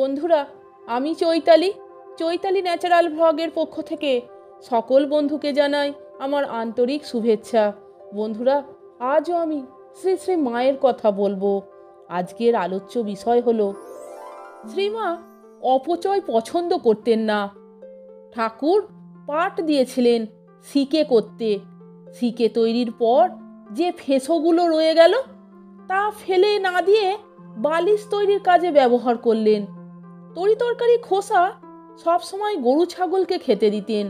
বন্ধুরা, আমি চৈতালি চৈতালি ন্যাচারাল ভ্লগের পক্ষ থেকে সকল বন্ধুকে জানাই আমার আন্তরিক শুভেচ্ছা। বন্ধুরা, আজও আমি শ্রী শ্রী মায়ের কথা বলবো। আজকের আলোচ্য বিষয় হলো শ্রীমা অপচয় পছন্দ করতেন না। ঠাকুর পাঠ দিয়েছিলেন সিকে করতে। সিকে তৈরির পর যে ফেঁসোগুলো রয়ে গেল তা ফেলে না দিয়ে বালিশ তৈরির কাজে ব্যবহার করলেন। তরিতরকারি খোসা সবসময় গরু ছাগলকে খেতে দিতেন।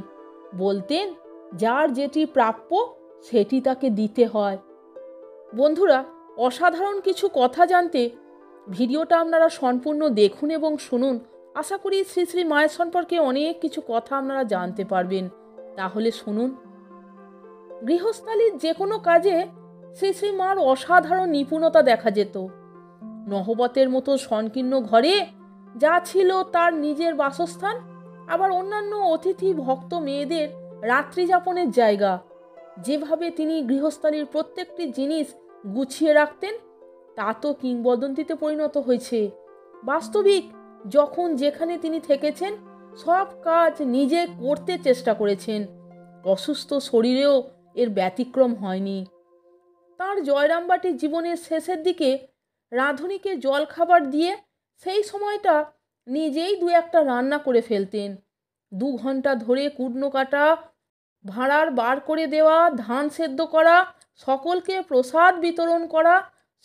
বলতেন যার যেটি প্রাপ্য সেটি তাকে দিতে হয়। বন্ধুরা, অসাধারণ কিছু কথা জানতে ভিডিওটা আপনারা সম্পূর্ণ দেখুন এবং শুনুন। আশা করি শ্রী শ্রী মায়ের সম্পর্কে অনেক কিছু কথা আপনারা জানতে পারবেন। তাহলে শুনুন। গৃহস্থালির যে কোনো কাজে শ্রী শ্রী মার অসাধারণ নিপুণতা দেখা যেত। নহবতের মতো সংকীর্ণ ঘরে যা ছিল তার নিজের বাসস্থান, আবার অন্যান্য অতিথি ভক্ত মেয়েদের রাত্রি যাপনের জায়গা। যেভাবে তিনি গৃহস্থালির প্রত্যেকটি জিনিস গুছিয়ে রাখতেন তা তো কিংবদন্তিতে পরিণত হয়েছে। বাস্তবিক যখন যেখানে তিনি থেকেছেন সব কাজ নিজে করতে চেষ্টা করেছেন। অসুস্থ শরীরেও এর ব্যতিক্রম হয়নি। তার জয়রামবাটির জীবনের শেষের দিকে রাঁধুনিকে জল খাবার দিয়ে সেই সময়টা নিজেই দু একটা রান্না করে ফেলতেন। 2 ঘন্টা ধরে কুটনো কাটা, ভাঁড়ার বার করে দেওয়া, ধান সেদ্ধ করা, সকলকে প্রসাদ বিতরণ করা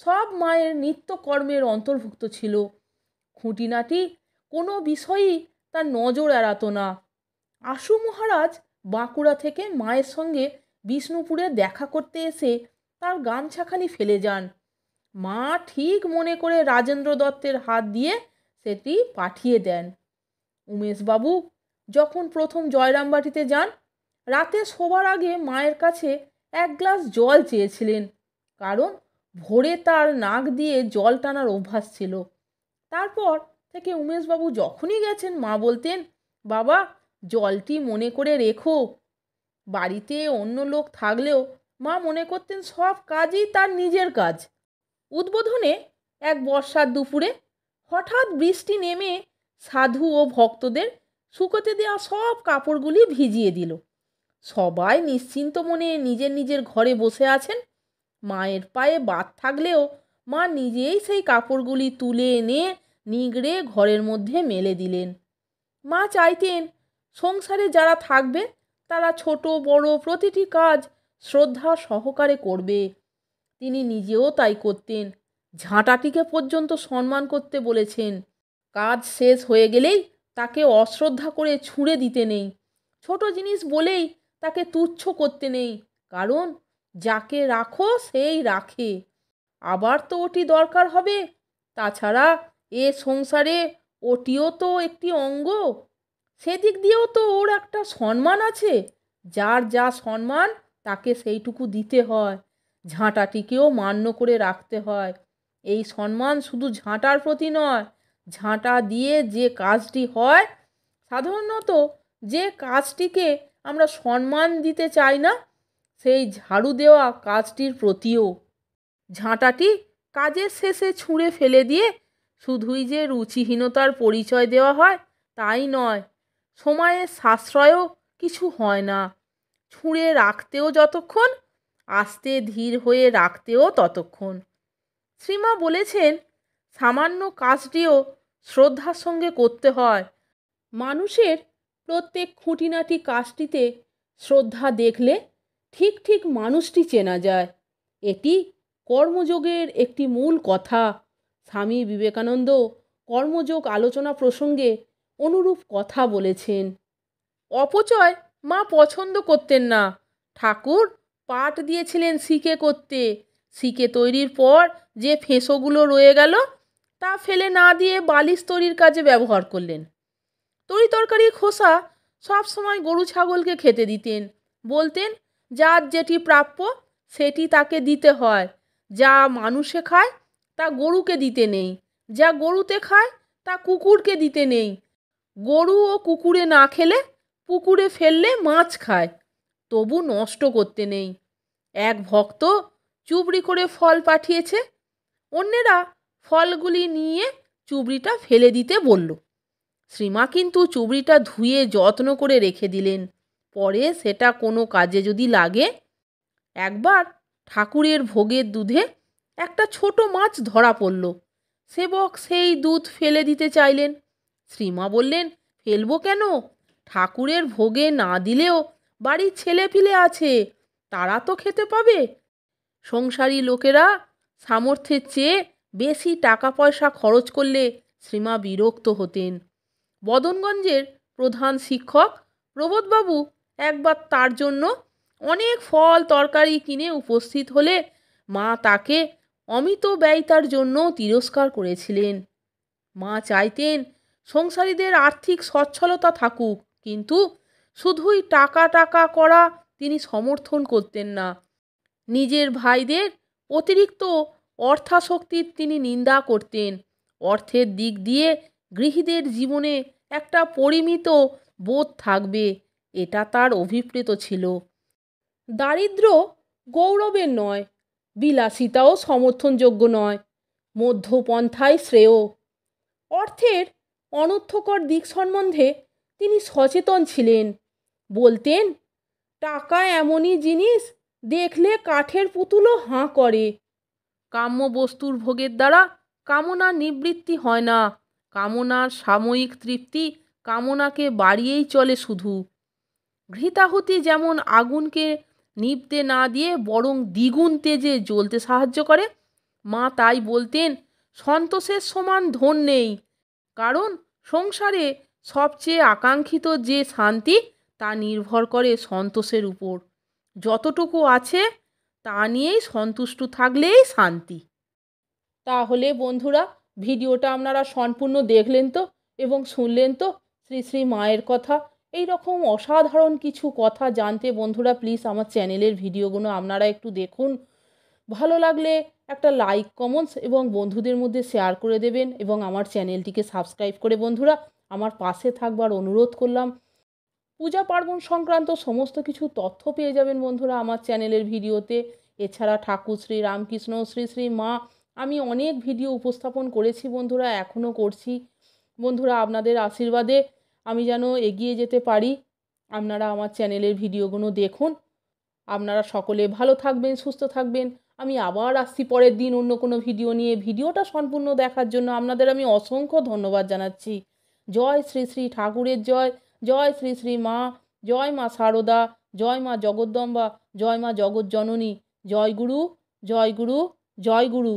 সব মায়ের নিত্যকর্মের অন্তর্ভুক্ত ছিল। খুঁটিনাটি কোনো বিষয়ই তার নজর এড়াতো না। আশু মহারাজ বাঁকুড়া থেকে মায়ের সঙ্গে বিষ্ণুপুরে দেখা করতে এসে তার গামছাখানি ফেলে যান। মা ঠিক মনে করে রাজেন্দ্র দত্তের হাত দিয়ে সেটি পাঠিয়ে দেন। উমেশবাবু যখন প্রথম জয়রামবাটিতে যান, রাতে শোবার আগে মায়ের কাছে 1 গ্লাস জল চেয়েছিলেন, কারণ ভোরে তার নাক দিয়ে জল টানার অভ্যাস ছিল। তারপর থেকে উমেশবাবু যখনই গেছেন মা বলতেন, বাবা জলটি মনে করে রেখো। বাড়িতে অন্য লোক থাকলেও মা মনে করতেন সব কাজই তার নিজের কাজ। উদ্বোধনে এক বর্ষার দুপুরে হঠাৎ বৃষ্টি নেমে সাধু ও ভক্তদের শুকোতে দেওয়া সব কাপড়গুলি ভিজিয়ে দিল। সবাই নিশ্চিন্ত মনে নিজের নিজের ঘরে বসে আছেন। মায়ের পায়ে বাত থাকলেও মা নিজেই সেই কাপড়গুলি তুলে এনে নিগড়ে ঘরের মধ্যে মেলে দিলেন। মা চাইতেন সংসারে যারা থাকবে তারা ছোট বড় প্রতিটি কাজ শ্রদ্ধা সহকারে করবে। তিনি নিজেও তাই করতেন। ঝাঁটাটিকে পর্যন্ত সম্মান করতে বলেছেন। কাজ শেষ হয়ে গেলেই তাকে অশ্রদ্ধা করে ছুঁড়ে দিতে নেই। ছোট জিনিস বলেই তাকে তুচ্ছ করতে নেই, কারণ যাকে রাখো সেই রাখে। আবার তো ওটি দরকার হবে। তাছাড়া এ সংসারে ওটিও তো একটি অঙ্গ। সেদিক দিয়েও তো ওর একটা সম্মান আছে। যার যা সম্মান তাকে সেইটুকু দিতে হয়। ঝাঁটাটিকেও মান্য করে রাখতে হয়। এই সম্মান শুধু ঝাঁটার প্রতি নয়, ঝাঁটা দিয়ে যে কাজটি হয়, সাধারণত যে কাজটিকে আমরা সম্মান দিতে চাই না সেই ঝাড়ু দেওয়া কাজটির প্রতিও। ঝাঁটাটি কাজের শেষে ছুঁড়ে ফেলে দিয়ে শুধুই যে রুচিহীনতার পরিচয় দেওয়া হয় তাই নয়, সময়ের সাশ্রয়ও কিছু হয় না। ছুঁড়ে রাখতেও যতক্ষণ, আস্তে ধীর হয়ে রাখতেও ততক্ষণ। শ্রীমা বলেছেন সামান্য কাজটিও শ্রদ্ধার সঙ্গে করতে হয়। মানুষের প্রত্যেক খুঁটিনাটি কাজটিতে শ্রদ্ধা দেখলে ঠিক ঠিক মানুষটি চেনা যায়। এটি কর্মযোগের একটি মূল কথা। স্বামী বিবেকানন্দ কর্মযোগ আলোচনা প্রসঙ্গে অনুরূপ কথা বলেছেন। অপচয় মা পছন্দ করতেন না। ঠাকুর পাঠ দিয়েছিলেন সিকে করতে। সিকে তৈরির পর যে ফেঁসোগুলো রয়ে গেল তা ফেলে না দিয়ে বালিশ তৈরির কাজে ব্যবহার করলেন। তরিতরকারি খোসা সব সময় গরু ছাগলকে খেতে দিতেন। বলতেন যার যেটি প্রাপ্য সেটি তাকে দিতে হয়। যা মানুষে খায় তা গরুকে দিতে নেই, যা গরুতে খায় তা কুকুরকে দিতে নেই। গরু ও কুকুরে না খেলে পুকুরে ফেললে মাছ খায়, তবু নষ্ট করতে নেই। এক ভক্ত চুবড়ি করে ফল পাঠিয়েছে, অন্যেরা ফলগুলি নিয়ে চুবড়িটা ফেলে দিতে বলল। শ্রীমা কিন্তু চুবড়িটা ধুয়ে যত্ন করে রেখে দিলেন, পরে সেটা কোনো কাজে যদি লাগে। একবার ঠাকুরের ভোগের দুধে একটা ছোট মাছ ধরা পড়ল। সেবক সেই দুধ ফেলে দিতে চাইলেন। শ্রীমা বললেন, ফেলবো কেন? ঠাকুরের ভোগে না দিলেও বাড়ির ছেলেপিলে আছে, তারা তো খেতে পাবে। সংসারী লোকেরা সামর্থ্যের চেয়ে বেশি টাকা পয়সা খরচ করলে শ্রীমা বিরক্ত হতেন। বদনগঞ্জের প্রধান শিক্ষক প্রবোধবাবু একবার তার জন্য অনেক ফল তরকারি কিনে উপস্থিত হলে মা তাকে অমিত ব্যয়িতার জন্য তিরস্কার করেছিলেন। মা চাইতেন সংসারীদের আর্থিক সচ্ছলতা থাকুক, কিন্তু শুধুই টাকা টাকা করা তিনি সমর্থন করতেন না। নিজের ভাইদের অতিরিক্ত অর্থাসক্তির তিনি নিন্দা করতেন। অর্থের দিক দিয়ে গৃহীদের জীবনে একটা পরিমিত বোধ থাকবে, এটা তার অভিপ্রেত ছিল। দারিদ্র্য গৌরবের নয়, বিলাসিতাও সমর্থনযোগ্য নয়, মধ্যপন্থায় শ্রেয়। অর্থের অনর্থকর দিক সম্বন্ধে তিনি সচেতন ছিলেন। বলতেন, টাকা এমনই জিনিস, দেখলে কাঠের পুতুলও হাঁ করে। কাম্য বস্তুর ভোগের দ্বারা কামনার নিবৃত্তি হয় না, কামনার সাময়িক তৃপ্তি কামনাকে বাড়িয়েই চলে শুধু। ঘৃতাহুতি যেমন আগুনকে নিভতে না দিয়ে বরং দ্বিগুণ তেজে জ্বলতে সাহায্য করে, মা তাই বলতেন, সন্তোষের সমান ধন নেই, কারণ সংসারে সবচেয়ে আকাঙ্ক্ষিত যে শান্তি তা নির্ভর করে সন্তোষের উপর। যতটুকু আছে তা নিয়েই সন্তুষ্ট থাকলেই শান্তি। তাহলে বন্ধুরা, ভিডিওটা আপনারা সম্পূর্ণ দেখলেন তো এবং শুনলেন তো শ্রী শ্রী মায়ের কথা। এই রকম অসাধারণ কিছু কথা জানতে বন্ধুরা প্লিজ আমার চ্যানেলের ভিডিওগুলো আপনারা একটু দেখুন। ভালো লাগলে একটা লাইক, কমেন্টস এবং বন্ধুদের মধ্যে শেয়ার করে দেবেন এবং আমার চ্যানেলটিকে সাবস্ক্রাইব করে বন্ধুরা আমার পাশে থাকবার অনুরোধ করলাম। পূজা পার্বণ সংক্রান্ত সমস্ত কিছু তথ্য পেয়ে যাবেন বন্ধুরা আমার চ্যানেলের ভিডিওতে। এছাড়া ঠাকুর শ্রী রামকৃষ্ণ, শ্রী শ্রী মা, আমি অনেক ভিডিও উপস্থাপন করেছি বন্ধুরা, এখনও করছি। বন্ধুরা আপনাদের আশীর্বাদে আমি যেন এগিয়ে যেতে পারি। আপনারা আমার চ্যানেলের ভিডিওগুলো দেখুন। আপনারা সকলে ভালো থাকবেন, সুস্থ থাকবেন। আমি আবার আসছি পরের দিন অন্য কোনো ভিডিও নিয়ে। ভিডিওটা সম্পূর্ণ দেখার জন্য আপনাদের আমি অসংখ্য ধন্যবাদ জানাচ্ছি। জয় শ্রী শ্রী ঠাকুরের জয়, জয় শ্রী শ্রী মা, জয় মা শারদা, জয় মা জগদ্দম্বা, জয় মা জগজ্জননী, জয় গুরু, জয় গুরু, জয় গুরু।